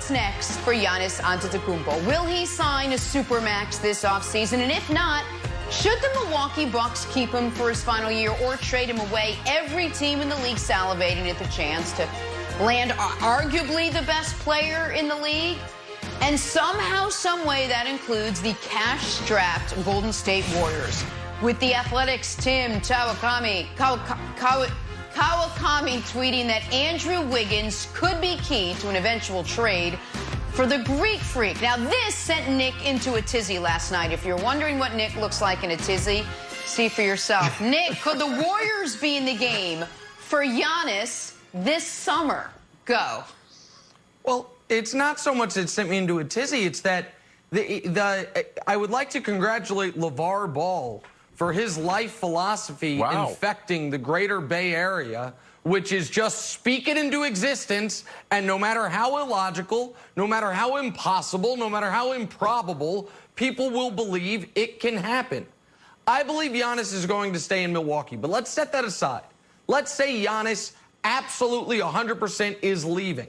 What's next for Giannis Antetokounmpo? Will he sign a supermax this offseason? And if not, should the Milwaukee Bucks keep him for his final year or trade him away? Every team in the league salivating at the chance to land arguably the best player in the league. And somehow, someway, that includes the cash-strapped Golden State Warriors. With the Athletics' Tim Kawakami tweeting that Andrew Wiggins could be key to an eventual trade for the Greek Freak. Now, this sent Nick into a tizzy last night. If you're wondering what Nick looks like in a tizzy, see for yourself. Nick, could the Warriors be in the game for Giannis this summer? Go. Well, it's not so much that it sent me into a tizzy. It's that I would like to congratulate LeVar Ball for his life philosophy infecting the greater Bay Area, which is just speak it into existence, and no matter how illogical, no matter how impossible, no matter how improbable, people will believe it can happen. I believe Giannis is going to stay in Milwaukee, but let's set that aside. Let's say Giannis absolutely 100% is leaving.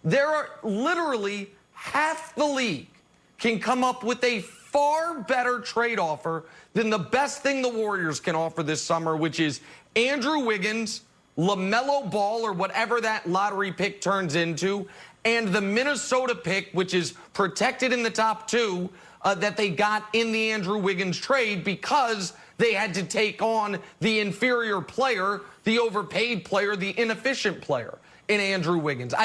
There are literally half the league can come up with a far better trade offer than the best thing the Warriors can offer this summer, which is Andrew Wiggins, LaMelo Ball, or whatever that lottery pick turns into, and the Minnesota pick, which is protected in the top two, that they got in the Andrew Wiggins trade because they had to take on the inferior player, the overpaid player, the inefficient player in Andrew Wiggins.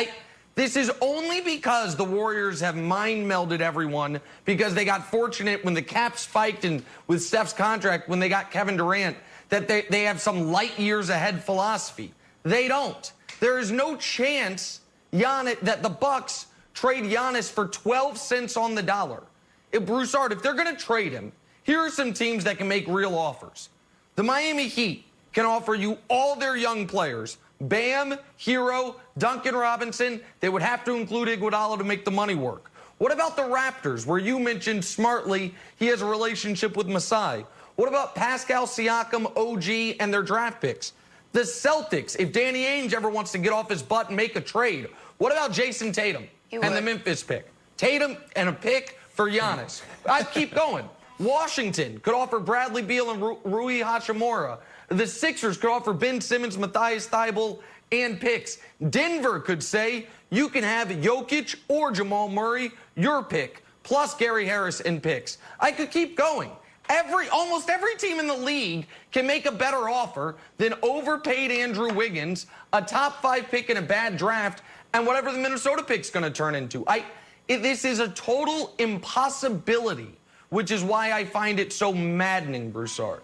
This is only because the Warriors have mind-melded everyone because they got fortunate when the cap spiked and with Steph's contract when they got Kevin Durant that they have some light years ahead philosophy. They don't. There is no chance that the Bucks trade Giannis for 12 cents on the dollar. Broussard, if they're going to trade him, here are some teams that can make real offers. The Miami Heat can offer you all their young players. Bam, Hero, Duncan Robinson. They would have to include Iguodala to make the money work. What about the Raptors, where you mentioned smartly he has a relationship with Masai? What about Pascal Siakam, OG, and their draft picks? The Celtics, if Danny Ainge ever wants to get off his butt and make a trade. What about Jason Tatum and the Memphis pick? Tatum and a pick for Giannis. I keep going. Washington could offer Bradley Beal and Rui Hachimura. The Sixers could offer Ben Simmons, Matthias Thybulle, and picks. Denver could say, you can have Jokic or Jamal Murray, your pick, plus Gary Harris and picks. I could keep going. Almost every team in the league can make a better offer than overpaid Andrew Wiggins, a top 5 pick in a bad draft, and whatever the Minnesota pick's going to turn into. This is a total impossibility, which is why I find it so maddening, Broussard.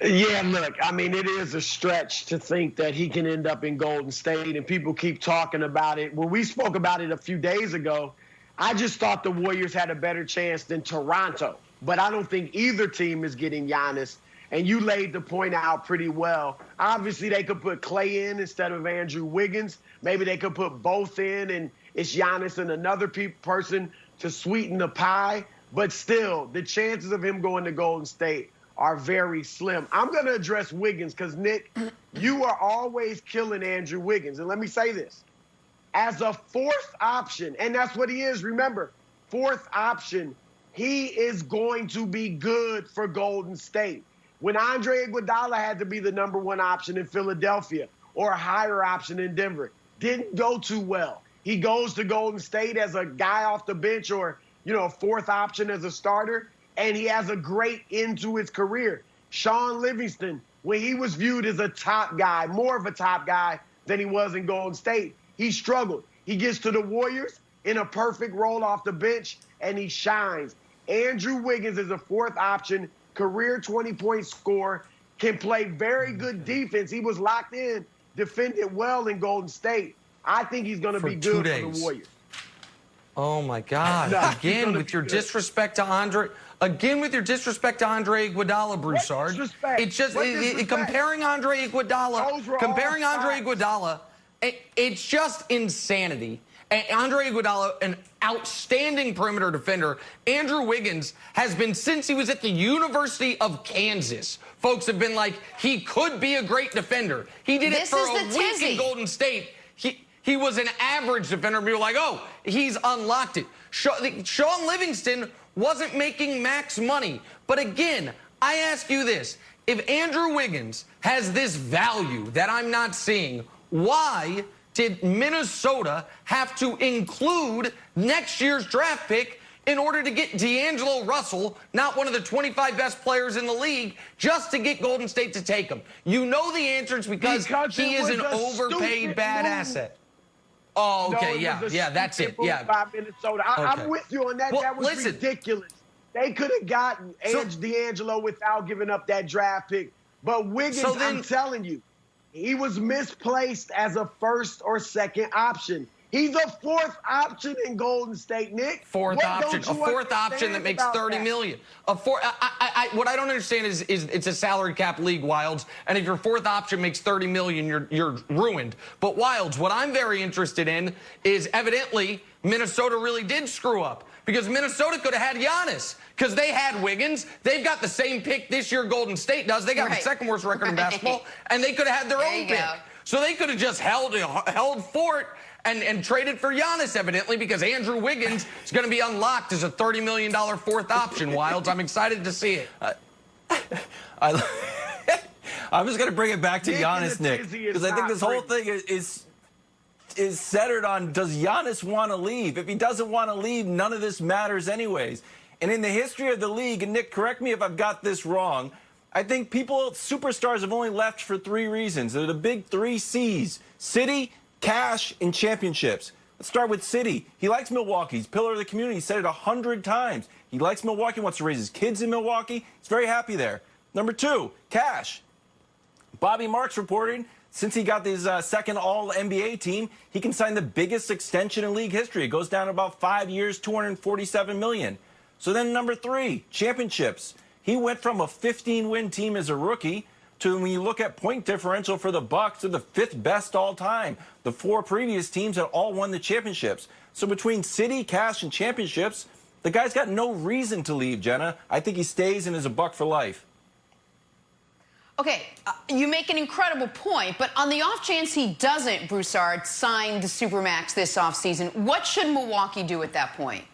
Yeah, look, I mean, it is a stretch to think that he can end up in Golden State, and people keep talking about it. When we spoke about it a few days ago, I just thought the Warriors had a better chance than Toronto. But I don't think either team is getting Giannis, and you laid the point out pretty well. Obviously, they could put Clay in instead of Andrew Wiggins. Maybe they could put both in, and it's Giannis and another person to sweeten the pie. But still, the chances of him going to Golden State are very slim. I'm going to address Wiggins because, Nick, you are always killing Andrew Wiggins. And let me say this. As a fourth option, and that's what he is, remember, fourth option, he is going to be good for Golden State. When Andre Iguodala had to be the number 1 option in Philadelphia or a higher option in Denver, didn't go too well. He goes to Golden State as a guy off the bench or, a fourth option as a starter, and he has a great end to his career. Sean Livingston, when he was viewed as a top guy, more of a top guy than he was in Golden State, he struggled. He gets to the Warriors in a perfect role off the bench, and he shines. Andrew Wiggins is a fourth option, career 20-point scorer, can play very good defense. He was locked in, defended well in Golden State. I think he's going to be good for the Warriors. Oh, my God. Again, with your disrespect to Andre Iguodala, Broussard. It's just comparing Andre Iguodala, it's just insanity. Andre Iguodala, an outstanding perimeter defender. Andrew Wiggins has been, since he was at the University of Kansas, folks have been like, he could be a great defender. He did it for a week in Golden State. He was an average defender. We were like, oh, he's unlocked it. Sean Livingston wasn't making max money. But again, I ask you this. If Andrew Wiggins has this value that I'm not seeing, why did Minnesota have to include next year's draft pick in order to get D'Angelo Russell, not one of the 25 best players in the league, just to get Golden State to take him? You know the answer is because he is an overpaid bad asset. Oh, okay, no, yeah, that's it. Yeah, by Minnesota. I'm with you on that. Well, that was ridiculous. They could have gotten D'Angelo without giving up that draft pick. But Wiggins, I'm telling you, he was misplaced as a first or second option. He's a fourth option in Golden State, Nick. Fourth option that makes $30 million. What I don't understand is it's a salary cap league, Wilds, and if your fourth option makes $30 million, you're ruined. But Wilds, what I'm very interested in is evidently Minnesota really did screw up, because Minnesota could have had Giannis, because they had Wiggins. They've got the same pick this year Golden State does. They got the second worst record in basketball, and they could have had their own pick. So they could have just held fort and traded for Giannis, evidently, because Andrew Wiggins is going to be unlocked as a $30 million fourth option, Wilds. I'm excited to see it. I'm just going to bring it back to Giannis, Nick, because I think this whole thing is centered on, does Giannis want to leave? If he doesn't want to leave, none of this matters anyways. And in the history of the league, and Nick, correct me if I've got this wrong, I think superstars have only left for 3 reasons. They're the big 3 C's: city, cash, and championships. Let's start with City. He likes Milwaukee. He's pillar of the community. He said it 100 times. He likes Milwaukee, wants to raise his kids in Milwaukee. He's very happy there. Number 2, cash. Bobby Marks reporting, since he got his second All-NBA team, he can sign the biggest extension in league history. It goes down to about 5 years, $247 million. So then number 3, championships. He went from a 15-win team as a rookie to, when you look at point differential for the Bucks, they're the 5th best all time. The 4 previous teams had all won the championships. So between city, cash, and championships, the guy's got no reason to leave, Jenna. I think he stays and is a Buck for life. Okay, you make an incredible point, but on the off chance he doesn't, Broussard, sign the Supermax this offseason, what should Milwaukee do at that point?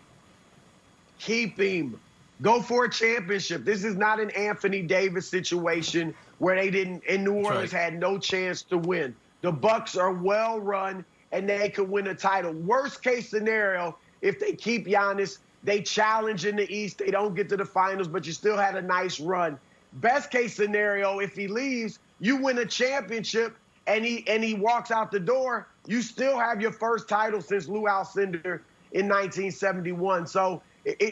Keep him. Go for a championship. This is not an Anthony Davis situation where they didn't, in New Orleans, had no chance to win. The Bucks are well run, and they could win a title. Worst case scenario, if they keep Giannis, they challenge in the East. They don't get to the finals, but you still had a nice run. Best case scenario, if he leaves, you win a championship, and he walks out the door. You still have your first title since Lou Alcindor in 1971. So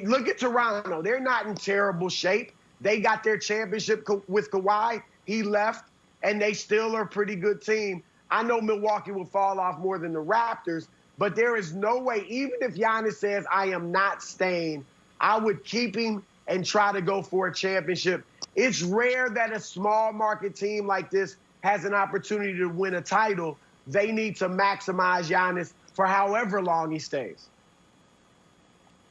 look at Toronto. They're not in terrible shape. They got their championship with Kawhi. He left, and they still are a pretty good team. I know Milwaukee will fall off more than the Raptors, but there is no way, even if Giannis says, I am not staying, I would keep him and try to go for a championship. It's rare that a small market team like this has an opportunity to win a title. They need to maximize Giannis for however long he stays.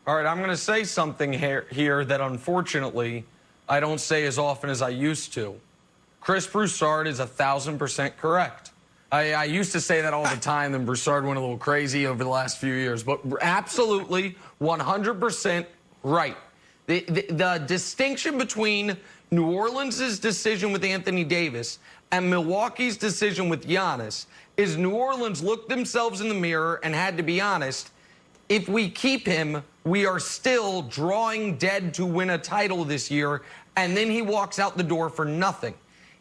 All right, I'm going to say something here that, unfortunately, I don't say as often as I used to. Chris Broussard is 1,000% correct. I used to say that all the time, then Broussard went a little crazy over the last few years. But absolutely 100% right. The distinction between New Orleans' decision with Anthony Davis and Milwaukee's decision with Giannis is New Orleans looked themselves in the mirror and had to be honest. If we keep him, we are still drawing dead to win a title this year, and then he walks out the door for nothing.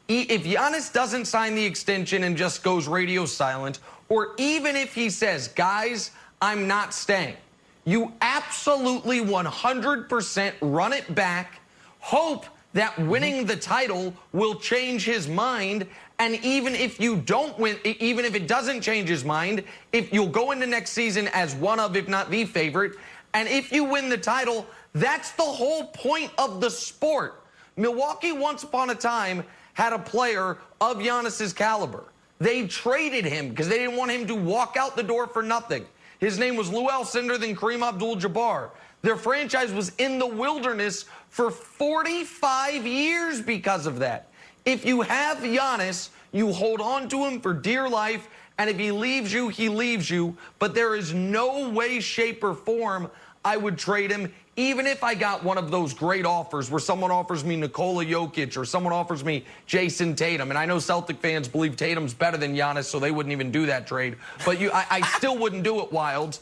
If Giannis doesn't sign the extension and just goes radio silent, or even if he says, guys, I'm not staying, you absolutely 100% run it back, hope that winning the title will change his mind. And even if you don't win, even if it doesn't change his mind, if you'll go into next season as one of, if not the favorite, and if you win the title, that's the whole point of the sport. Milwaukee, once upon a time, had a player of Giannis's caliber. They traded him because they didn't want him to walk out the door for nothing. His name was Lou Alcindor, then Kareem Abdul-Jabbar. Their franchise was in the wilderness for 45 years because of that. If you have Giannis, you hold on to him for dear life, And if he leaves you, he leaves you. But there is no way, shape, or form I would trade him, even if I got one of those great offers where someone offers me Nikola Jokic or someone offers me Jason Tatum. And I know Celtic fans believe Tatum's better than Giannis, so they wouldn't even do that trade. But I still wouldn't do it, Wilds.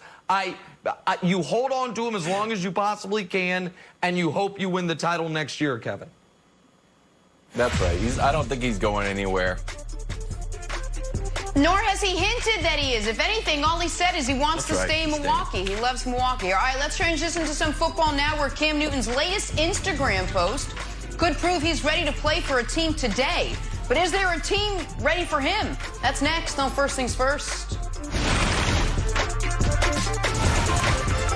You hold on to him as long as you possibly can, and you hope you win the title next year, Kevin. That's right. I don't think he's going anywhere. Nor has he hinted that he is. If anything, all he said is he wants to stay in Milwaukee. He loves Milwaukee. All right, let's transition to some football now, where Cam Newton's latest Instagram post could prove he's ready to play for a team today. But is there a team ready for him? That's next on First Things First.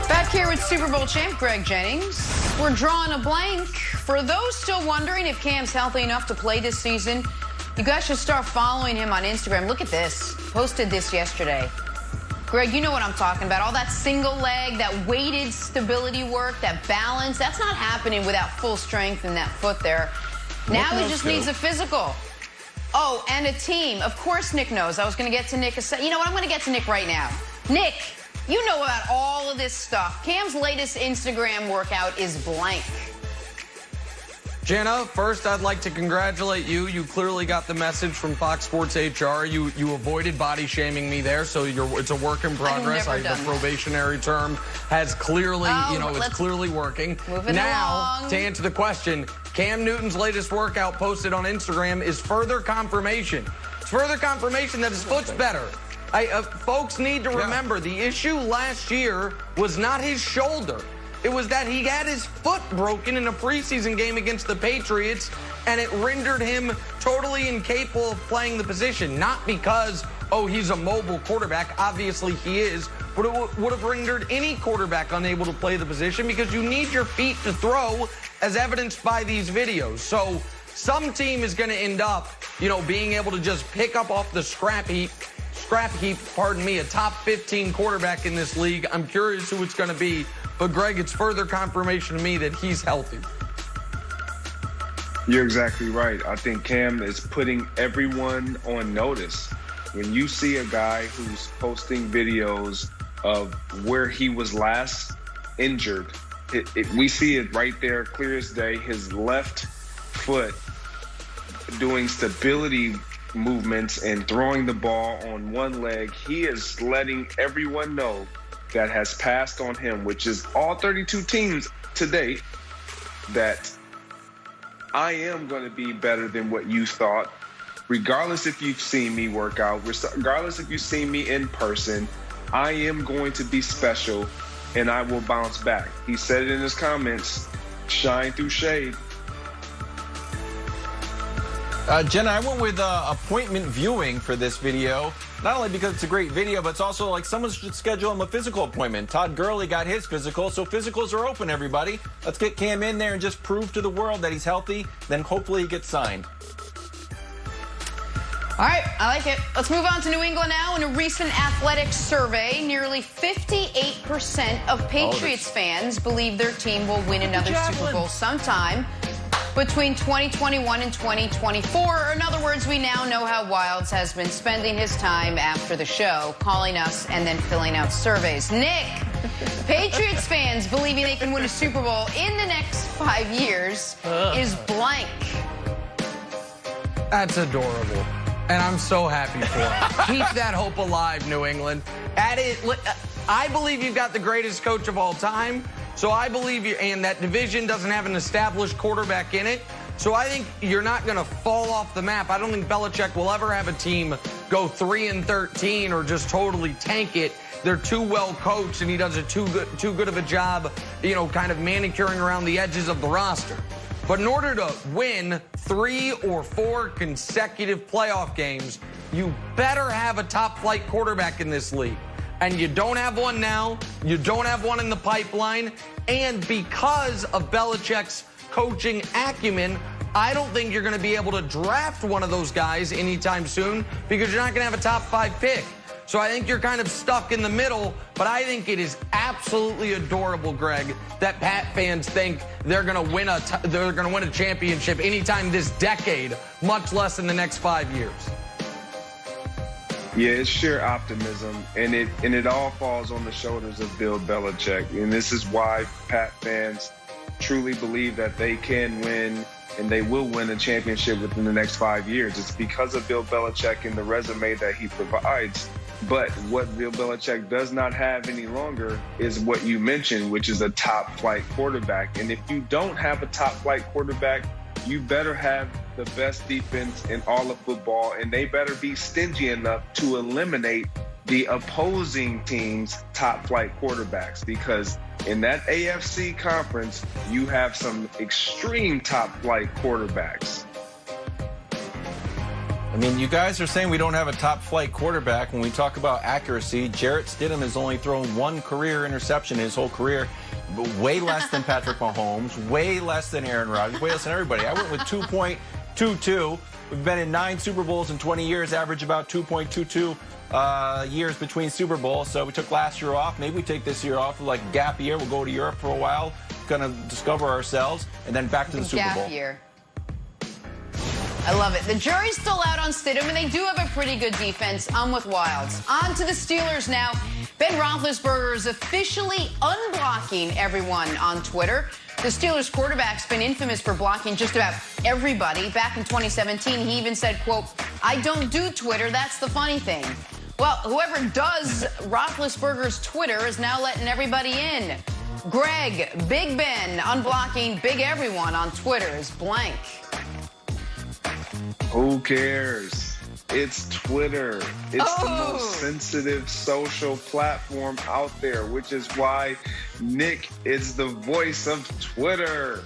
Back here with Super Bowl champ Greg Jennings. We're drawing a blank. For those still wondering if Cam's healthy enough to play this season, you guys should start following him on Instagram. Look at this. Posted this yesterday. Greg, you know what I'm talking about. All that single leg, that weighted stability work, that balance, that's not happening without full strength in that foot there. Now he just needs a physical. Oh, and a team. Of course Nick knows. I was going to get to Nick. You know what? I'm going to get to Nick right now. Nick, you know about all of this stuff. Cam's latest Instagram workout is blank. Jenna, first I'd like to congratulate you. You clearly got the message from Fox Sports HR. You avoided body shaming me there, so it's a work in progress. The probationary term has clearly, it's clearly working. Now, to answer the question, Cam Newton's latest workout posted on Instagram is further confirmation. It's further confirmation that his foot's better. Folks need to remember the issue last year was not his shoulder. It was that he had his foot broken in a preseason game against the Patriots, and it rendered him totally incapable of playing the position. Not because, he's a mobile quarterback. Obviously he is. But it would have rendered any quarterback unable to play the position because you need your feet to throw, as evidenced by these videos. So some team is going to end up, being able to just pick up off the scrap heap, a top 15 quarterback in this league. I'm curious who it's going to be. But, Greg, it's further confirmation to me that he's healthy. You're exactly right. I think Cam is putting everyone on notice. When you see a guy who's posting videos of where he was last injured, we see it right there, clear as day, his left foot doing stability movements and throwing the ball on one leg. He is letting everyone know that has passed on him, which is all 32 teams to date, that I am going to be better than what you thought. Regardless if you've seen me work out, regardless if you've seen me in person, I am going to be special and I will bounce back. He said it in his comments, shine through shade. Jenna, I went with appointment viewing for this video, not only because it's a great video, but it's also like someone should schedule him a physical appointment. Todd Gurley got his physical, so physicals are open, everybody. Let's get Cam in there and just prove to the world that he's healthy, then hopefully he gets signed. All right, I like it. Let's move on to New England now. In a recent Athletics survey, nearly 58% of Patriots fans believe their team will win another Super Bowl sometime between 2021 and 2024. In other words, we now know how Wilds has been spending his time after the show, calling us and then filling out surveys. Nick, Patriots fans believing they can win a Super Bowl in the next 5 years is blank. That's adorable. And I'm so happy for him. Keep that hope alive, New England. I believe you've got the greatest coach of all time. So I believe you, and that division doesn't have an established quarterback in it. So I think you're not going to fall off the map. I don't think Belichick will ever have a team go 3-13 or just totally tank it. They're too well coached, and he does a too good of a job, kind of manicuring around the edges of the roster. But in order to win 3 or 4 consecutive playoff games, you better have a top-flight quarterback in this league. And you don't have one now. You don't have one in the pipeline. And because of Belichick's coaching acumen, I don't think you're going to be able to draft one of those guys anytime soon because you're not going to have a top 5 pick. So I think you're kind of stuck in the middle, but I think it is absolutely adorable, Greg, that Pat fans think they're going to win a championship anytime this decade, much less in the next 5 years. Yeah, it's sheer optimism, and it all falls on the shoulders of Bill Belichick. And this is why Pat fans truly believe that they can win and they will win a championship within the next 5 years. It's because of Bill Belichick and the resume that he provides. But what Bill Belichick does not have any longer is what you mentioned, which is a top-flight quarterback. And if you don't have a top-flight quarterback, you better have the best defense in all of football, and they better be stingy enough to eliminate the opposing team's top-flight quarterbacks, because in that AFC conference, you have some extreme top-flight quarterbacks. I mean, you guys are saying we don't have a top-flight quarterback. When we talk about accuracy, Jarrett Stidham has only thrown one career interception his whole career, but way less than Patrick Mahomes, way less than Aaron Rodgers, way less than everybody. I went with 2.22. We've been in 9 Super Bowls in 20 years, average about 2.22 years between Super Bowls. So we took last year off. Maybe we take this year off, like gap year. We'll go to Europe for a while, kind of discover ourselves, and then back to the Super Bowl. Gap year. I love it. The jury's still out on Stidham, and they do have a pretty good defense. I'm with Wilds. On to the Steelers now. Ben Roethlisberger is officially unblocking everyone on Twitter. The Steelers quarterback's been infamous for blocking just about everybody. Back in 2017, he even said, quote, "I don't do Twitter, that's the funny thing." Well, whoever does Roethlisberger's Twitter is now letting everybody in. Greg, Big Ben, unblocking Big Everyone on Twitter is blank. Who cares? It's Twitter. It's the most sensitive social platform out there, which is why Nick is the voice of Twitter.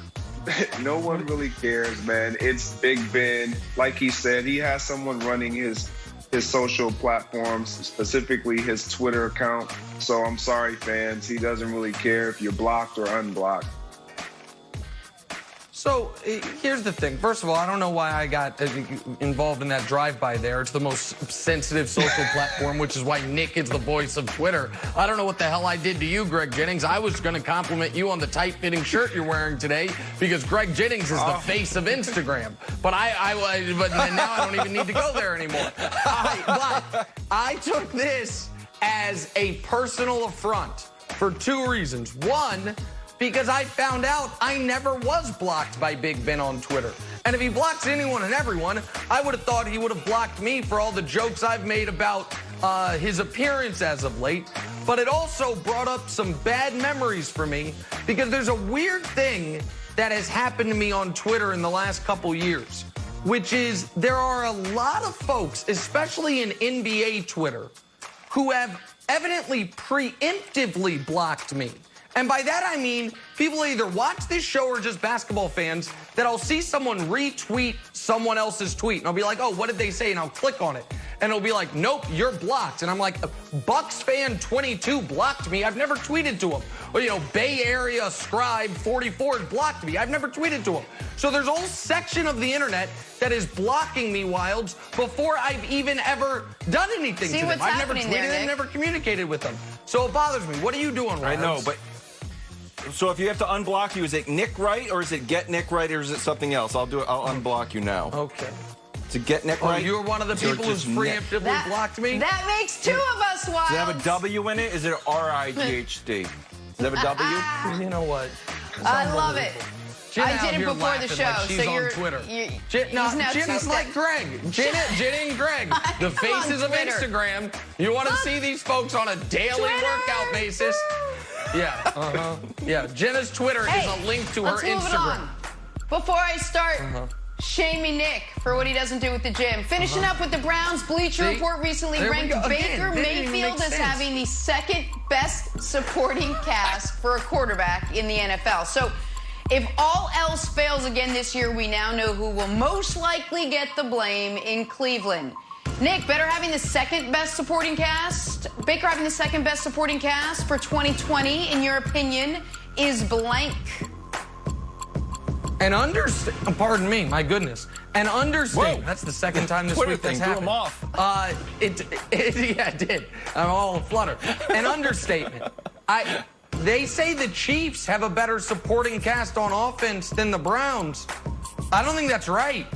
No one really cares, man. It's Big Ben. Like he said, he has someone running his social platforms, specifically his Twitter account. So I'm sorry, fans. He doesn't really care if you're blocked or unblocked. So here's the thing. First of all, I don't know why I got involved in that drive-by there. It's the most sensitive social platform, which is why Nick is the voice of Twitter. I don't know what the hell I did to you, Greg Jennings. I was going to compliment you on the tight-fitting shirt you're wearing today because Greg Jennings is the face of Instagram. But but now I don't even need to go there anymore. But I took this as a personal affront for 2 reasons. One, because I found out I never was blocked by Big Ben on Twitter. And if he blocks anyone and everyone, I would have thought he would have blocked me for all the jokes I've made about his appearance as of late. But it also brought up some bad memories for me because there's a weird thing that has happened to me on Twitter in the last couple years, which is there are a lot of folks, especially in NBA Twitter, who have evidently preemptively blocked me. And by that, I mean people either watch this show or just basketball fans that I'll see someone retweet someone else's tweet. And I'll be like, oh, what did they say? And I'll click on it. And it'll be like, nope, you're blocked. And I'm like, Bucks fan 22 blocked me. I've never tweeted to him. Or, you know, Bay Area Scribe 44 blocked me. I've never tweeted to him. So there's a whole section of the internet that is blocking me, Wilds, before I've even ever done anything to them. I've never tweeted and never communicated with them. So it bothers me. What are you doing, Wilds? I know, but... So if you have to unblock you, is it Nick Wright or is it Get Nick Wright or is it something else? I'll do it. I'll unblock you now. Okay. To Get Nick Wright? Oh, you're one of the people who's preemptively blocked me? That makes 2 of us, Wilds. Does it have a W in it? Is it R-I-G-H-T? Does it have a W? You know what? I love it. I did it before the show, like so you're on Twitter. Jenna's like Greg. Jenna and Greg, the faces of Instagram. You want to see these folks on a daily workout basis? Yeah, yeah. Jenna's Twitter is a link to her Instagram. Before I start shaming Nick for what he doesn't do with the gym, finishing up with the Browns, Bleacher Report recently ranked Baker Mayfield as having the 2nd best supporting cast for a quarterback in the NFL. So if all else fails again this year, we now know who will most likely get the blame in Cleveland. Nick, Baker having the 2nd best supporting cast for 2020, in your opinion, is blank. And pardon me, my goodness. An understatement. That's the 2nd time this week that's happened. It did. I'm all in a flutter. An understatement. They say the Chiefs have a better supporting cast on offense than the Browns. I don't think that's right.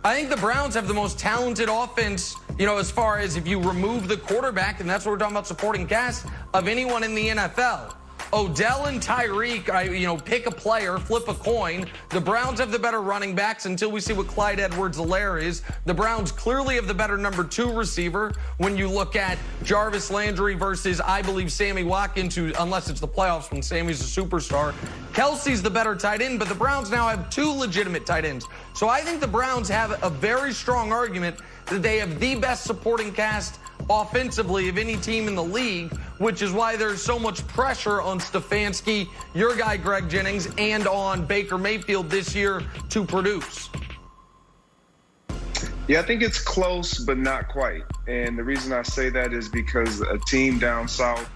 I think the Browns have the most talented offense you know, as far as if you remove the quarterback, and that's what we're talking about, supporting cast of anyone in the NFL. Odell and Tyreek, you know, pick a player, flip a coin. The Browns have the better running backs until we see what Clyde Edwards-Helaire is. The Browns clearly have the better number 2 receiver when you look at Jarvis Landry versus, I believe, Sammy Watkins, who, unless it's the playoffs when Sammy's a superstar. Kelsey's the better tight end, but the Browns now have 2 legitimate tight ends. So I think the Browns have a very strong argument that they have the best supporting cast offensively of any team in the league, which is why there's so much pressure on Stefanski, your guy Greg Jennings, and on Baker Mayfield this year to produce. Yeah, I think it's close, but not quite. And the reason I say that is because a team down south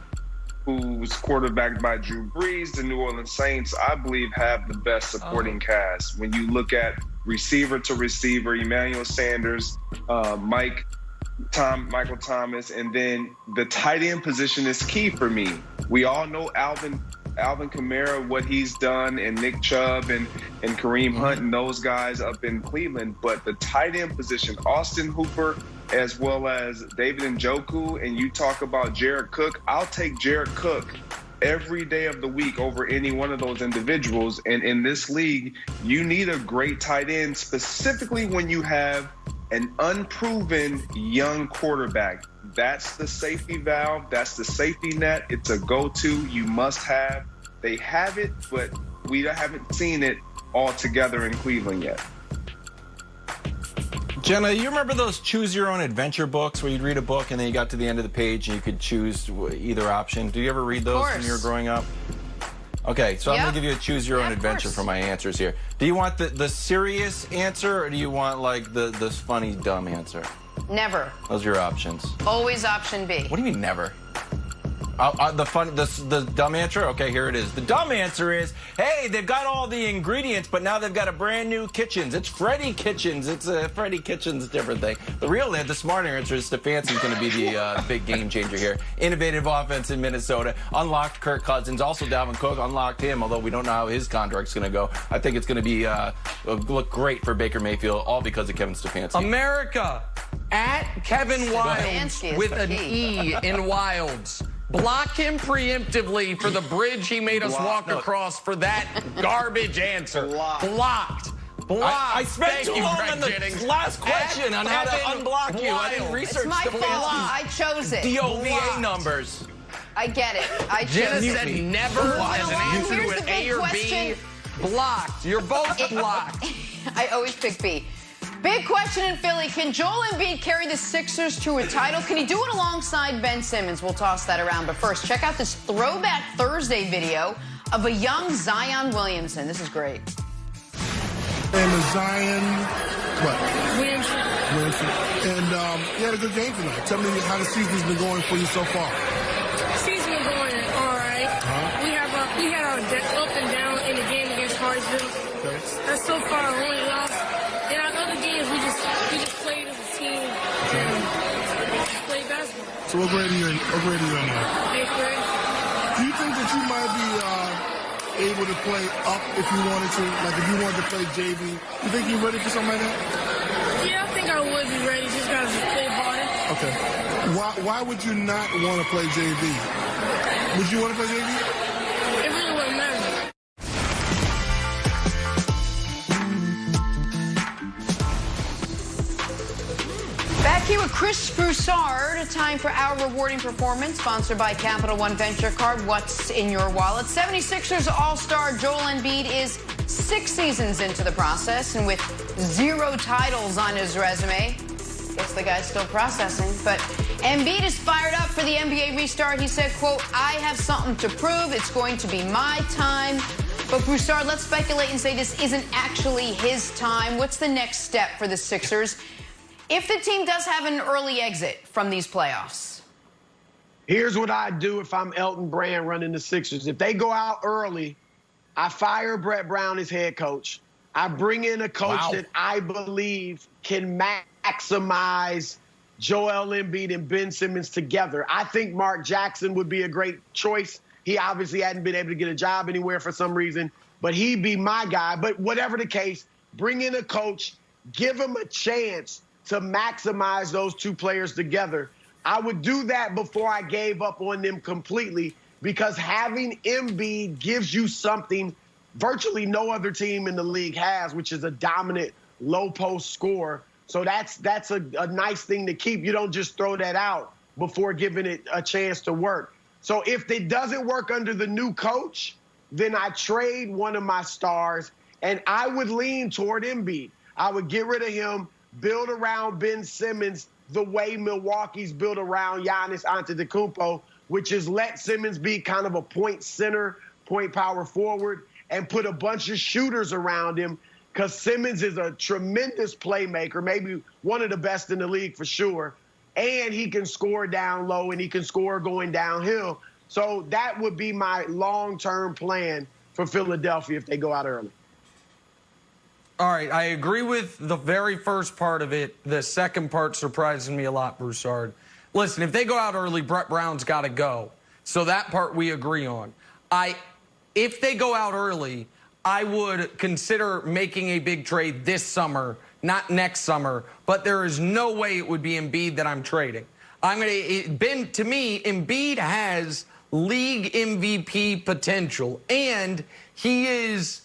who's quarterbacked by Drew Brees, the New Orleans Saints, I believe have the best supporting cast. When you look at receiver to receiver, Emmanuel Sanders, Michael Thomas, and then the tight end position is key for me. We all know Alvin Kamara, what he's done, and Nick Chubb and Kareem Hunt and those guys up in Cleveland. But the tight end position, Austin Hooper, as well as David Njoku, and you talk about Jared Cook, I'll take Jared Cook every day of the week over any one of those individuals. And in this league, you need a great tight end, specifically when you have an unproven young quarterback. That's the safety valve. That's the safety net. It's a go-to. You must have. They have it, but we haven't seen it all together in Cleveland yet. Jenna, you remember those choose-your-own-adventure books where you'd read a book and then you got to the end of the page and you could choose either option? Do you ever read those when you were growing up? Okay, so I'm going to give you a choose-your-own-adventure for my answers here. Do you want the serious answer, or do you want, like, the funny, dumb answer? Never. Those are your options. Always option B. What do you mean never? The dumb answer? Okay, here it is. The dumb answer is, hey, they've got all the ingredients, but now they've got a brand new Kitchens. It's Freddy Kitchens. It's a Freddy Kitchens different thing. The smarter answer is Stefanski's going to be the big game changer here. Innovative offense in Minnesota. Unlocked Kirk Cousins. Also, Dalvin Cook unlocked him, although we don't know how his contract's going to go. I think it's going to be look great for Baker Mayfield, all because of Kevin Stefanski. America, at Kevin Wilds with an E in Wilds. Block him preemptively for the bridge he made us walk across for that garbage answer. Blocked. I spent too long on the last question on how to unblock you. I didn't research it's my fault. I chose it. DOVA numbers. I get it. I chose Jenna it. said never as an answer to an A or B. Blocked. You're both blocked. I always pick B. Big question in Philly. Can Joel Embiid carry the Sixers to a title? Can he do it alongside Ben Simmons? We'll toss that around. But first, check out this Throwback Thursday video of a young Zion Williamson. This is great. And the Zion, Williamson. And he had a good game tonight. Tell me how the season's been going for you so far. Season's been going all right. We had our up and down in the game against Hartsville. Okay. That's so far our only loss. In our other games, we just played as a team and played basketball. So what grade are you in now? 8th grade. Do you think that you might be able to play up if you wanted to? Like if you wanted to play JV, you think you're ready for something like that? Yeah, I think I would be ready. Just gotta play harder. Okay. Why would you not want to play JV? Would you want to play JV? It really wouldn't matter. Back here with Chris Broussard. Time for our rewarding performance, sponsored by Capital One Venture Card. What's in your wallet? 76ers All-Star Joel Embiid is 6 seasons into the process, and with 0 titles on his resume, guess the guy's still processing. But Embiid is fired up for the NBA restart. He said, quote, I have something to prove. It's going to be my time. But Broussard, let's speculate and say this isn't actually his time. What's the next step for the Sixers if the team does have an early exit from these playoffs? Here's what I'd do if I'm Elton Brand running the Sixers. If they go out early, I fire Brett Brown as head coach. I bring in a coach that I believe can maximize Joel Embiid and Ben Simmons together. I think Mark Jackson would be a great choice. He obviously hadn't been able to get a job anywhere for some reason, but he'd be my guy. But whatever the case, bring in a coach, give him a chance to maximize those two players together. I would do that before I gave up on them completely, because having Embiid gives you something virtually no other team in the league has, which is a dominant low post scorer. So that's a nice thing to keep. You don't just throw that out before giving it a chance to work. So if it doesn't work under the new coach, then I trade one of my stars, and I would lean toward Embiid. I would get rid of him, build around Ben Simmons the way Milwaukee's built around Giannis Antetokounmpo, which is let Simmons be kind of a point center, point power forward, and put a bunch of shooters around him, because Simmons is a tremendous playmaker, maybe one of the best in the league for sure, and he can score down low and he can score going downhill. So that would be my long-term plan for Philadelphia if they go out early. All right, I agree with the very first part of it. The second part surprises me a lot, Broussard. Listen, if they go out early, Brett Brown's got to go. So that part we agree on. If they go out early, I would consider making a big trade this summer, not next summer. But there is no way it would be Embiid that I'm trading. To me, Embiid has league MVP potential, and he is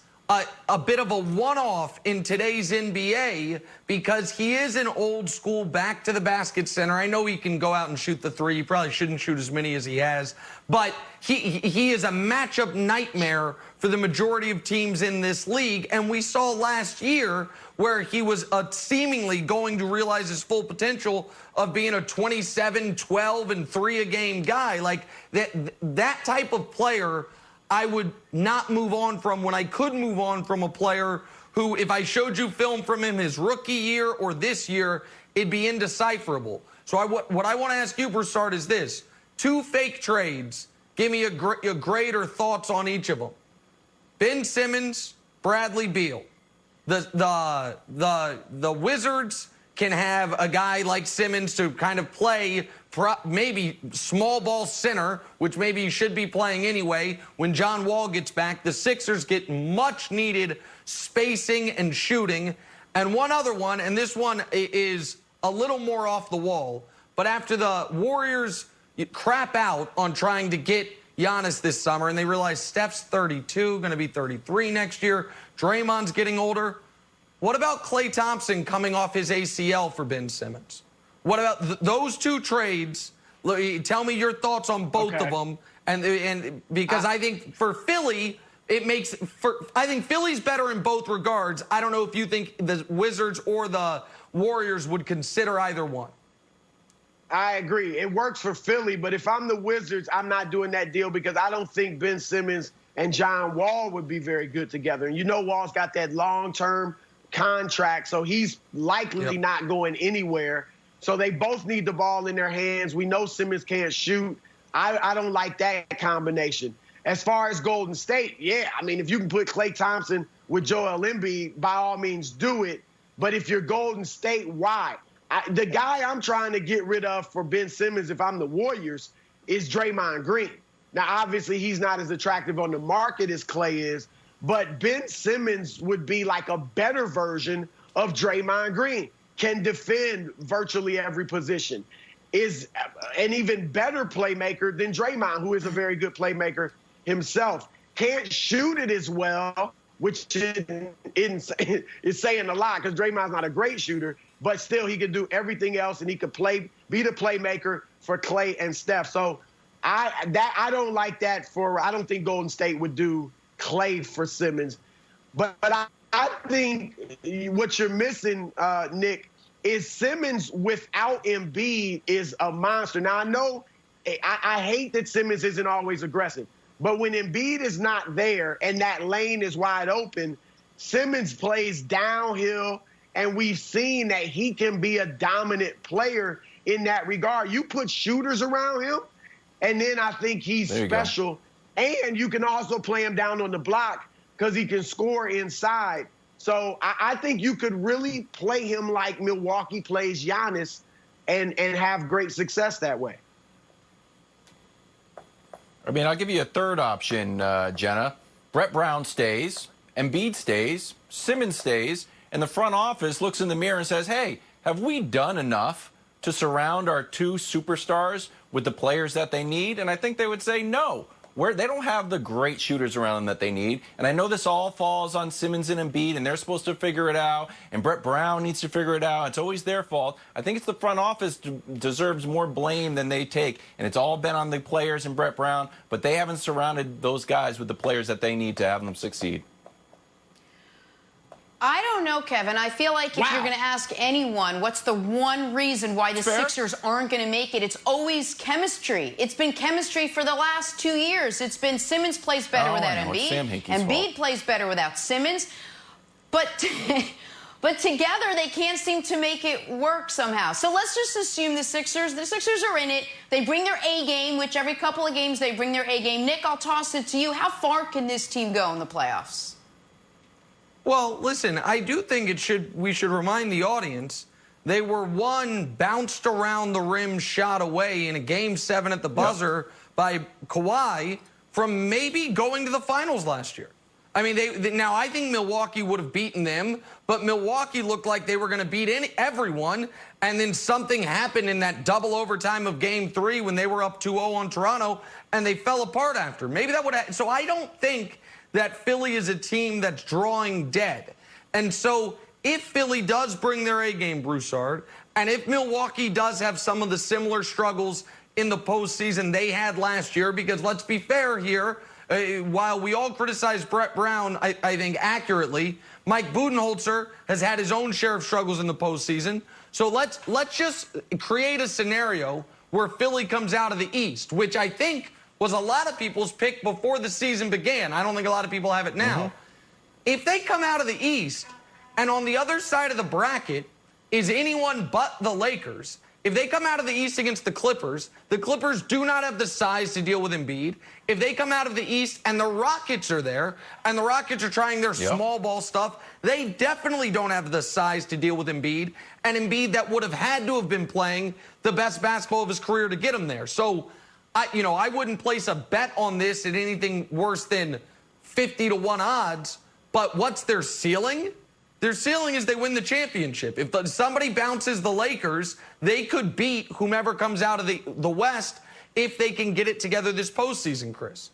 a bit of a one-off in today's NBA because he is an old school back to the basket center. I know he can go out and shoot the three. He probably shouldn't shoot as many as he has, but he is a matchup nightmare for the majority of teams in this league. And we saw last year where he was seemingly going to realize his full potential of being a 27, 12, and 3 a game guy. Like that type of player I would not move on from when I could move on from a player who, if I showed you film from him his rookie year or this year, it'd be indecipherable. So what I want to ask you, Broussard, is this. 2 fake trades. Give me your grade or thoughts on each of them. Ben Simmons, Bradley Beal. The Wizards can have a guy like Simmons to kind of play maybe small ball center, which maybe he should be playing anyway. When John Wall gets back, the Sixers get much needed spacing and shooting. And one other one, and this one is a little more off the wall, but after the Warriors crap out on trying to get Giannis this summer, and they realize Steph's 32, going to be 33 next year, Draymond's getting older. What about Klay Thompson coming off his ACL for Ben Simmons? What about those 2 trades? Tell me your thoughts on both of them. And because I think for Philly, I think Philly's better in both regards. I don't know if you think the Wizards or the Warriors would consider either one. I agree. It works for Philly, but if I'm the Wizards, I'm not doing that deal because I don't think Ben Simmons and John Wall would be very good together. And you know Wall's got that long-term contract, so he's likely not going anywhere. So they both need the ball in their hands. We know Simmons can't shoot. I don't like that combination. As far as Golden State, yeah, I mean, if you can put Klay Thompson with Joel Embiid, by all means do it. But if you're Golden State, why? The guy I'm trying to get rid of for Ben Simmons, if I'm the Warriors, is Draymond Green. Now, obviously, he's not as attractive on the market as Klay is, but Ben Simmons would be like a better version of Draymond Green. Can defend virtually every position, is an even better playmaker than Draymond, who is a very good playmaker himself. Can't shoot it as well, which is saying a lot because Draymond's not a great shooter, but still he could do everything else and he could be the playmaker for Klay and Steph. So I don't like that I don't think Golden State would do Klay for Simmons. But I think what you're missing, Nick, is Simmons without Embiid is a monster. Now, I know I hate that Simmons isn't always aggressive, but when Embiid is not there and that lane is wide open, Simmons plays downhill, and we've seen that he can be a dominant player in that regard. You put shooters around him, and then I think he's special. And you can also play him down on the block because he can score inside. So I think you could really play him like Milwaukee plays Giannis and have great success that way. I mean, I'll give you a third option, Jenna. Brett Brown stays, Embiid stays, Simmons stays, and the front office looks in the mirror and says, hey, have we done enough to surround our two superstars with the players that they need? And I think they would say no. They don't have the great shooters around them that they need. And I know this all falls on Simmons and Embiid, and they're supposed to figure it out, and Brett Brown needs to figure it out. It's always their fault. I think it's the front office deserves more blame than they take, and it's all been on the players and Brett Brown, but they haven't surrounded those guys with the players that they need to have them succeed. I don't know, Kevin. I feel like if you're going to ask anyone, what's the one reason why the Sixers aren't going to make it? It's always chemistry. It's been chemistry for the last 2 years. It's been Simmons plays better without Embiid. Embiid plays better without Simmons. But together, they can't seem to make it work somehow. So let's just assume the Sixers are in it. They bring their A game, which every couple of games they bring their A game. Nick, I'll toss it to you. How far can this team go in the playoffs? Well, listen, I do think we should remind the audience they were one bounced around the rim shot away in a Game 7 at the buzzer by Kawhi from maybe going to the finals last year. I mean, now I think Milwaukee would have beaten them, but Milwaukee looked like they were going to beat everyone, and then something happened in that double overtime of Game 3 when they were up 2-0 on Toronto, and they fell apart after. Maybe that would have. So I don't think that Philly is a team that's drawing dead. And so if Philly does bring their A game, Broussard, and if Milwaukee does have some of the similar struggles in the postseason they had last year, because let's be fair here, while we all criticize Brett Brown, I think accurately, Mike Budenholzer has had his own share of struggles in the postseason. So let's just create a scenario where Philly comes out of the East, which I think was a lot of people's pick before the season began. I don't think a lot of people have it now. If they come out of the East, and on the other side of the bracket is anyone but the Lakers, if they come out of the East against the Clippers do not have the size to deal with Embiid. If they come out of the East and the Rockets are there, and the Rockets are trying their small ball stuff, they definitely don't have the size to deal with Embiid, and Embiid that would have had to have been playing the best basketball of his career to get him there. So I wouldn't place a bet on this at anything worse than 50-1 odds. But what's their ceiling? Their ceiling is they win the championship. If somebody bounces the Lakers, they could beat whomever comes out of the West if they can get it together this postseason, Chris.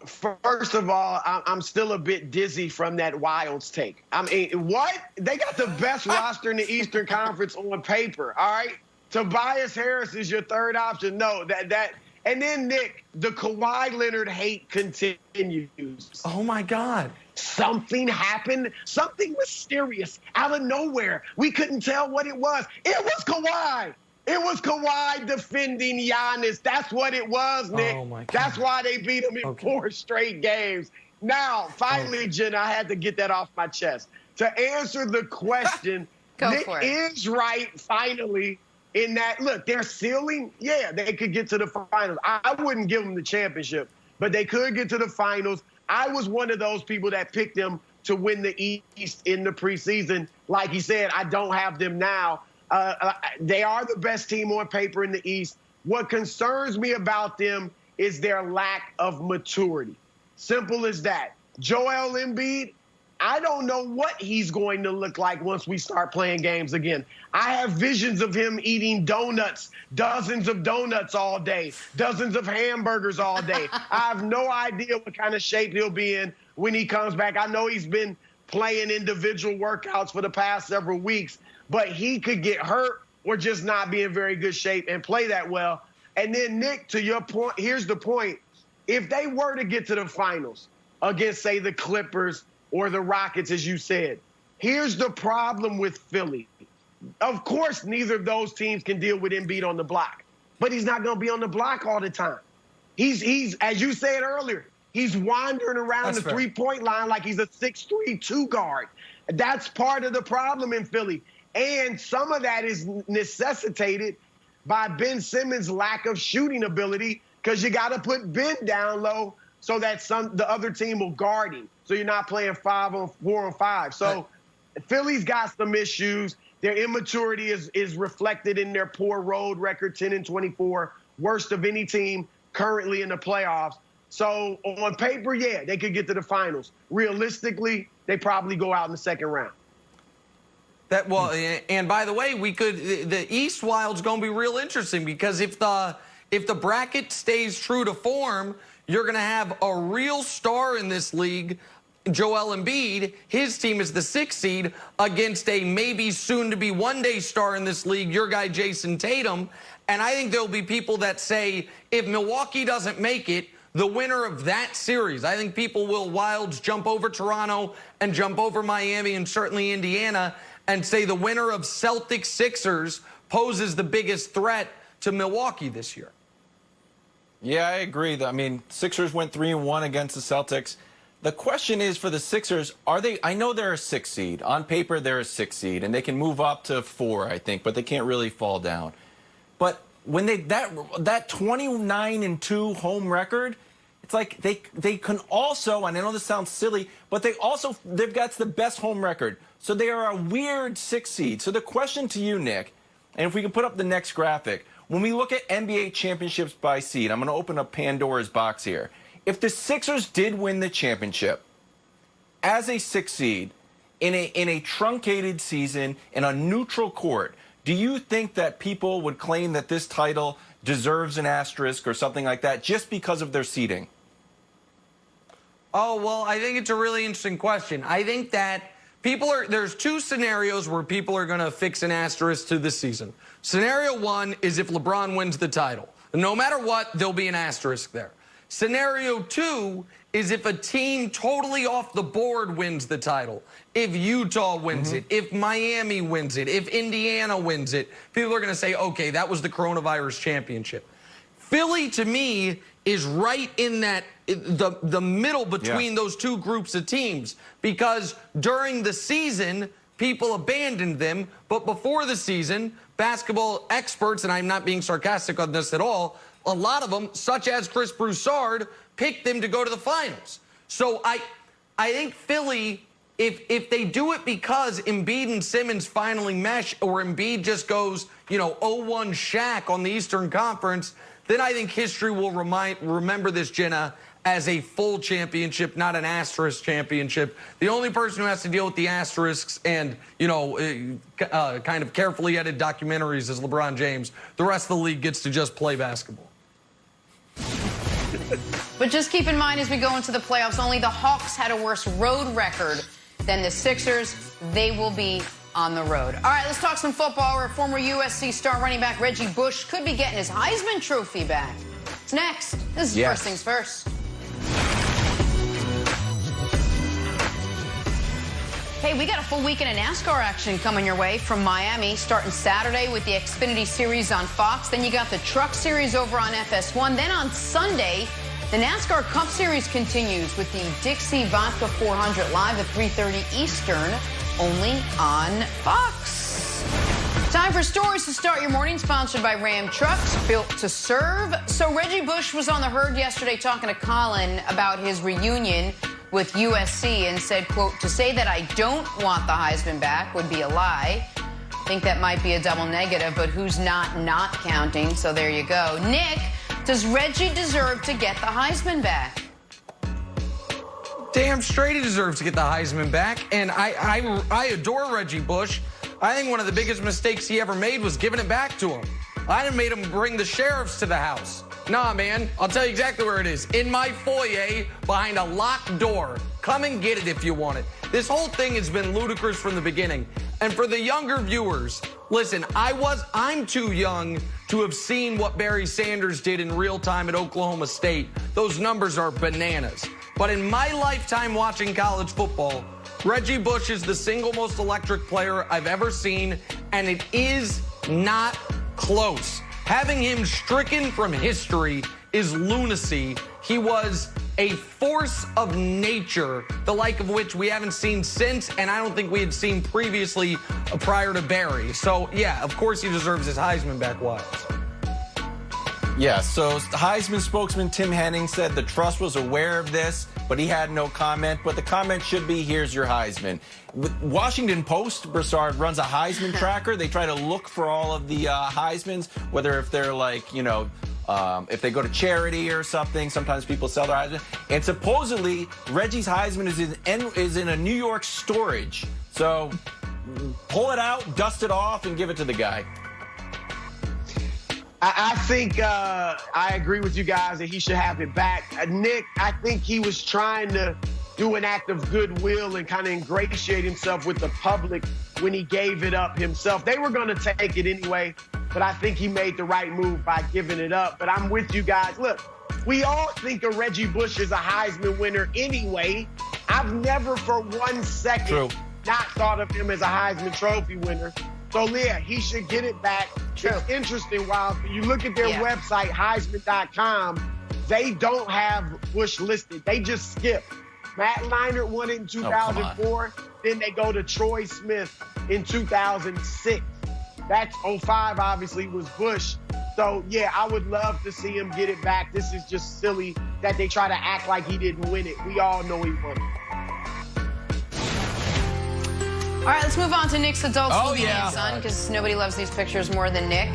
First of all, I'm still a bit dizzy from that Wilds take. I mean, what? They got the best roster in the Eastern Conference on paper, all right? Tobias Harris is your third option. No, that. And then, Nick, the Kawhi Leonard hate continues. Oh, my God. Something happened. Something mysterious out of nowhere. We couldn't tell what it was. It was Kawhi. It was Kawhi defending Giannis. That's what it was, Nick. Oh, my God. That's why they beat him in 4 straight games. Now, finally, Jen, I had to get that off my chest. To answer the question, Nick is right, finally, in that, look, their ceiling, yeah, they could get to the finals. I wouldn't give them the championship, but they could get to the finals. I was one of those people that picked them to win the East in the preseason. Like he said, I don't have them now. They are the best team on paper in the East. What concerns me about them is their lack of maturity. Simple as that. Joel Embiid, I don't know what he's going to look like once we start playing games again. I have visions of him eating donuts, dozens of donuts all day, dozens of hamburgers all day. I have no idea what kind of shape he'll be in when he comes back. I know he's been playing individual workouts for the past several weeks, but he could get hurt or just not be in very good shape and play that well. And then, Nick, to your point, here's the point. If they were to get to the finals against, say, the Clippers or the Rockets, as you said, here's the problem with Philly. Of course, neither of those teams can deal with Embiid on the block, but he's not going to be on the block all the time. He's as you said earlier, he's wandering around the three-point line like he's a 6'3" 2 guard. That's part of the problem in Philly. And some of that is necessitated by Ben Simmons' lack of shooting ability, because you got to put Ben down low so that the other team will guard him. So you're not playing 4-on-5. So Philly's got some issues. Their immaturity is reflected in their poor road record, 10-24, worst of any team currently in the playoffs. So on paper, yeah, they could get to the finals. Realistically, they probably go out in the second round. And by the way, the East Wild's going to be real interesting because if the bracket stays true to form, you're going to have a real star in this league, Joel Embiid. His team is the 6th seed against a maybe soon-to-be one-day star in this league, your guy Jason Tatum. And I think there'll be people that say if Milwaukee doesn't make it, the winner of that series, I think people will Wilds jump over Toronto and jump over Miami and certainly Indiana and say the winner of Celtics-Sixers poses the biggest threat to Milwaukee this year. Yeah, I agree. I mean, Sixers went 3-1 against the Celtics. The question is for the Sixers, are they? I know they're a 6 seed. On paper, they're a 6 seed, and they can move up to 4, I think, but they can't really fall down. But when that 29-2 home record, it's like they can also, and I know this sounds silly, but they've got the best home record. So they are a weird 6 seed. So the question to you, Nick, and if we can put up the next graphic, when we look at NBA championships by seed, I'm going to open up Pandora's box here. If the Sixers did win the championship as a 6 seed in a truncated season in a neutral court, do you think that people would claim that this title deserves an asterisk or something like that just because of their seeding? Oh, well, I think it's a really interesting question. I think that there's 2 scenarios where people are going to fix an asterisk to this season. Scenario 1 is if LeBron wins the title. No matter what, there'll be an asterisk there. Scenario 2 is if a team totally off the board wins the title. If Utah wins it, if Miami wins it, if Indiana wins it, people are going to say, okay, that was the coronavirus championship. Philly, to me, is right in that the middle between those 2 groups of teams because during the season, people abandoned them. But before the season, basketball experts, and I'm not being sarcastic on this at all, a lot of them, such as Chris Broussard, picked them to go to the finals. So I think Philly, if they do it because Embiid and Simmons finally mesh or Embiid just goes, 0-1 Shaq on the Eastern Conference, then I think history will remember this, Jenna, as a full championship, not an asterisk championship. The only person who has to deal with the asterisks and, kind of carefully edited documentaries is LeBron James. The rest of the league gets to just play basketball. But just keep in mind as we go into the playoffs, only the Hawks had a worse road record than the Sixers. They will be on the road. All right, let's talk some football where former USC star running back Reggie Bush could be getting his Heisman Trophy back. It's next. This is First Things First. Hey, we got a full weekend of NASCAR action coming your way from Miami, starting Saturday with the Xfinity Series on Fox. Then you got the Truck Series over on FS1. Then on Sunday, the NASCAR Cup Series continues with the Dixie Vodka 400 live at 3:30 Eastern, only on Fox. Time for stories to start your morning, sponsored by Ram Trucks, built to serve. So Reggie Bush was on the herd yesterday talking to Colin about his reunion with USC and said, quote, to say that I don't want the Heisman back would be a lie. I think that might be a double negative, but who's not counting? So there you go. Nick, does Reggie deserve to get the Heisman back? Damn straight he deserves to get the Heisman back. And I adore Reggie Bush. I think one of the biggest mistakes he ever made was giving it back to him. I done made him bring the sheriffs to the house. Nah, man, I'll tell you exactly where it is. In my foyer, behind a locked door. Come and get it if you want it. This whole thing has been ludicrous from the beginning. And for the younger viewers, listen, I'm too young to have seen what Barry Sanders did in real time at Oklahoma State. Those numbers are bananas. But in my lifetime watching college football, Reggie Bush is the single most electric player I've ever seen, and it is not close. Having him stricken from history is lunacy. He was a force of nature, the like of which we haven't seen since, and I don't think we had seen previously prior to Barry. So, yeah, of course he deserves his Heisman back, Wiles. Yeah, so Heisman spokesman Tim Henning said the trust was aware of this, but he had no comment. But the comment should be, here's your Heisman. Washington Post, Broussard, runs a Heisman tracker. They try to look for all of the Heismans, whether if they're like, if they go to charity or something. Sometimes people sell their Heisman. And supposedly, Reggie's Heisman is in a New York storage. So pull it out, dust it off, and give it to the guy. I think I agree with you guys that he should have it back. Nick, I think he was trying to do an act of goodwill and kind of ingratiate himself with the public when he gave it up himself. They were going to take it anyway, but I think he made the right move by giving it up. But I'm with you guys. Look, we all think of Reggie Bush as a Heisman winner anyway. I've never for 1 second not thought of him as a Heisman Trophy winner. So, yeah, he should get it back. It's interesting, while you look at their website, Heisman.com, they don't have Bush listed. They just skip. Matt Leinart won it in 2004. Then they go to Troy Smith in 2006. That's 05, obviously, was Bush. So, yeah, I would love to see him get it back. This is just silly that they try to act like he didn't win it. We all know he won it. All right, let's move on to Nick's adult son, because nobody loves these pictures more than Nick.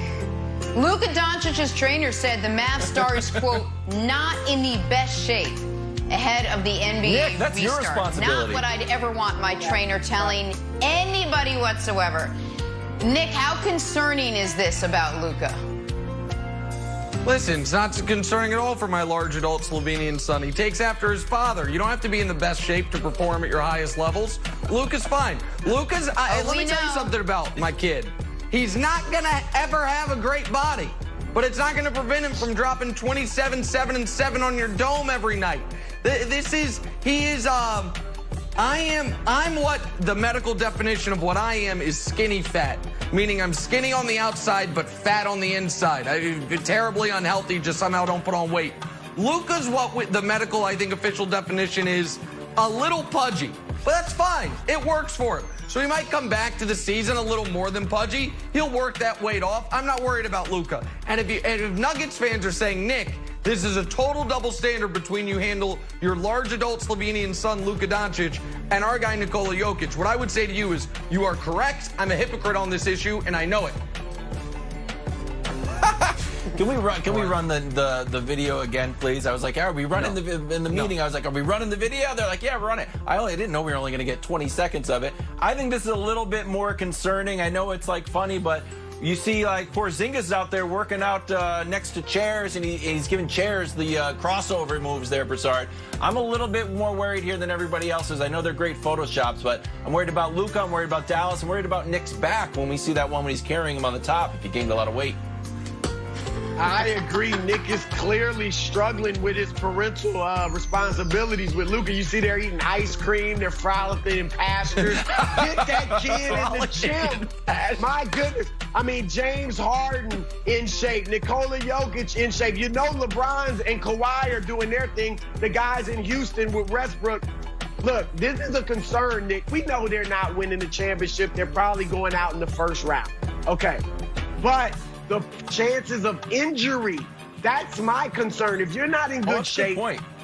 Luka Doncic's trainer said the Mavs star is, quote, not in the best shape ahead of the NBA Nick, that's restart. your responsibility. Not what I'd ever want my trainer telling anybody whatsoever. Nick, how concerning is this about Luka? Listen, it's not concerning at all for my large adult Slovenian son. He takes after his father. You don't have to be in the best shape to perform at your highest levels. Luka's fine. Let me tell you something about my kid. He's not going to ever have a great body, but it's not going to prevent him from dropping 27, 7, and 7 on your dome every night. I'm what the medical definition of what I am is skinny fat, meaning I'm skinny on the outside but fat on the inside. I'm terribly unhealthy, just somehow don't put on weight. Luka's what the medical, I think, official definition is a little pudgy, but that's fine. It works for him. So he might come back to the season a little more than pudgy. He'll work that weight off. I'm not worried about Luka. And if Nuggets fans are saying, Nick, this is a total double standard between you handle your large adult Slovenian son, Luka Doncic, and our guy, Nikola Jokic, what I would say to you is, you are correct. I'm a hypocrite on this issue, and I know it. Can we run the video again, please? I was like, are we running in the meeting? I was like, are we running the video? They're like, yeah, we're running. I didn't know we were only going to get 20 seconds of it. I think this is a little bit more concerning. I know it's like funny, but you see, like, Porzingis out there working out next to chairs, and he's giving chairs the crossover moves there, Broussard. I'm a little bit more worried here than everybody else is. I know they're great Photoshops, but I'm worried about Luka. I'm worried about Dallas. I'm worried about Nick's back when we see that one when he's carrying him on the top if he gained a lot of weight. I agree. Nick is clearly struggling with his parental responsibilities with Luka. You see they're eating ice cream. They're frolicking in pastures. Get that kid in the gym. My goodness. I mean, James Harden in shape. Nikola Jokic in shape. You know LeBron's and Kawhi are doing their thing. The guys in Houston with Westbrook. Look, this is a concern, Nick. We know they're not winning the championship. They're probably going out in the first round. Okay. But the chances of injury, that's my concern. If you're not in good shape,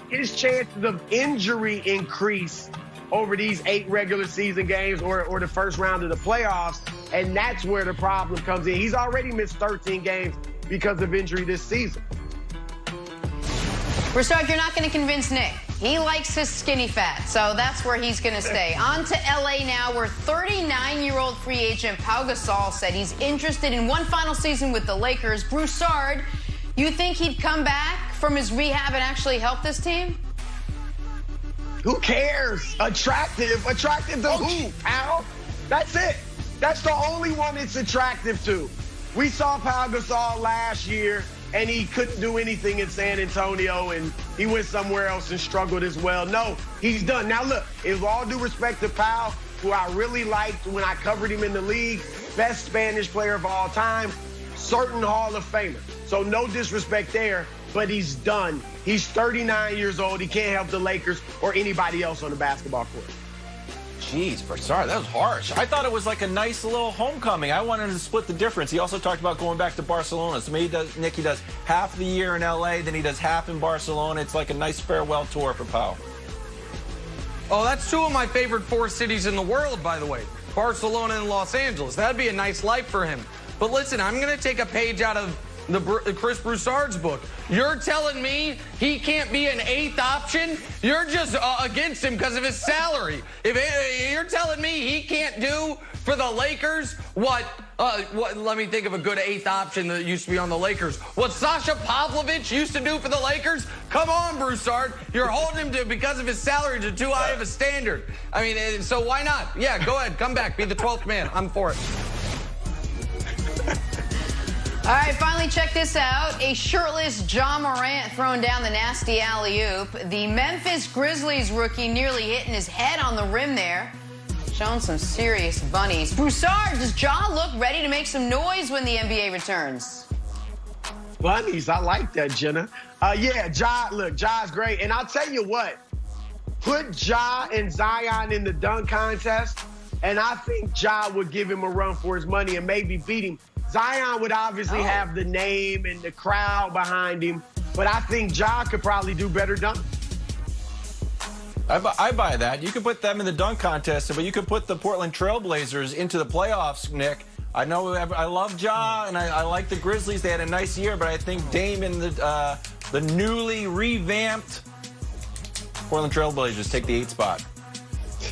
his chances of injury increase over these 8 regular season games or the first round of the playoffs, and that's where the problem comes in. He's already missed 13 games because of injury this season. Broussard, you're not going to convince Nick. He likes his skinny fat, so that's where he's going to stay. On to L.A. now, where 39-year-old free agent Pau Gasol said he's interested in one final season with the Lakers. Broussard, you think he'd come back from his rehab and actually help this team? Who cares? Attractive to who, Pau? That's it. That's the only one it's attractive to. We saw Pau Gasol last year, and he couldn't do anything in San Antonio, and he went somewhere else and struggled as well. No, he's done. Now, look, with all due respect to Pau, who I really liked when I covered him in the league, best Spanish player of all time, certain Hall of Famer. So no disrespect there, but he's done. He's 39 years old. He can't help the Lakers or anybody else on the basketball court. Jeez, Broussard, that was harsh. I thought it was like a nice little homecoming. I wanted to split the difference. He also talked about going back to Barcelona. So maybe Nick, he does half the year in L.A., then he does half in Barcelona. It's like a nice farewell tour for Pau. Oh, that's 2 of my favorite 4 cities in the world, by the way. Barcelona and Los Angeles. That'd be a nice life for him. But listen, I'm going to take a page out of Chris Broussard's book. You're telling me he can't be an 8th option? You're just against him because of his salary. If you're telling me he can't do for the Lakers what, let me think of a good 8th option that used to be on the Lakers. What Sasha Pavlovich used to do for the Lakers? Come on, Broussard. You're holding him to, because of his salary, to too high of a standard. I mean, so why not? Yeah, go ahead. Come back. Be the 12th man. I'm for it. All right, finally check this out. A shirtless Ja Morant throwing down the nasty alley-oop. The Memphis Grizzlies rookie nearly hitting his head on the rim there. Showing some serious bunnies. Broussard, does Ja look ready to make some noise when the NBA returns? Bunnies, I like that, Jenna. Yeah, Ja's great. And I'll tell you what, put Ja and Zion in the dunk contest, and I think Ja would give him a run for his money and maybe beat him. Zion would obviously have the name and the crowd behind him, but I think Ja could probably do better dunk. I buy that. You could put them in the dunk contest, but you could put the Portland Trailblazers into the playoffs, Nick. I know I love Ja, and I like the Grizzlies. They had a nice year, but I think Dame and the newly revamped Portland Trailblazers take the 8th spot.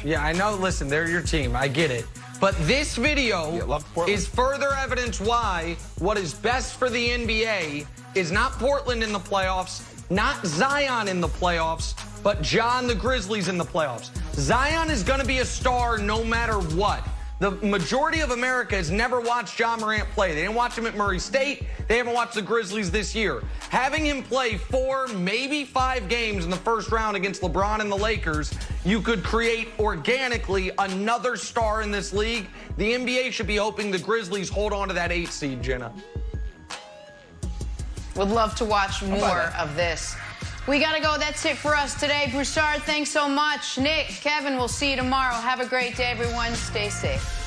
Yeah, I know. Listen, they're your team. I get it. But this video is further evidence why what is best for the NBA is not Portland in the playoffs, not Zion in the playoffs, but Ja and the Grizzlies in the playoffs. Zion is going to be a star no matter what. The majority of America has never watched Ja Morant play. They didn't watch him at Murray State. They haven't watched the Grizzlies this year. Having him play 4, maybe 5 games in the first round against LeBron and the Lakers, you could create organically another star in this league. The NBA should be hoping the Grizzlies hold on to that 8 seed, Jenna. Would love to watch more of this. We got to go. That's it for us today. Broussard, thanks so much. Nick, Kevin, we'll see you tomorrow. Have a great day, everyone. Stay safe.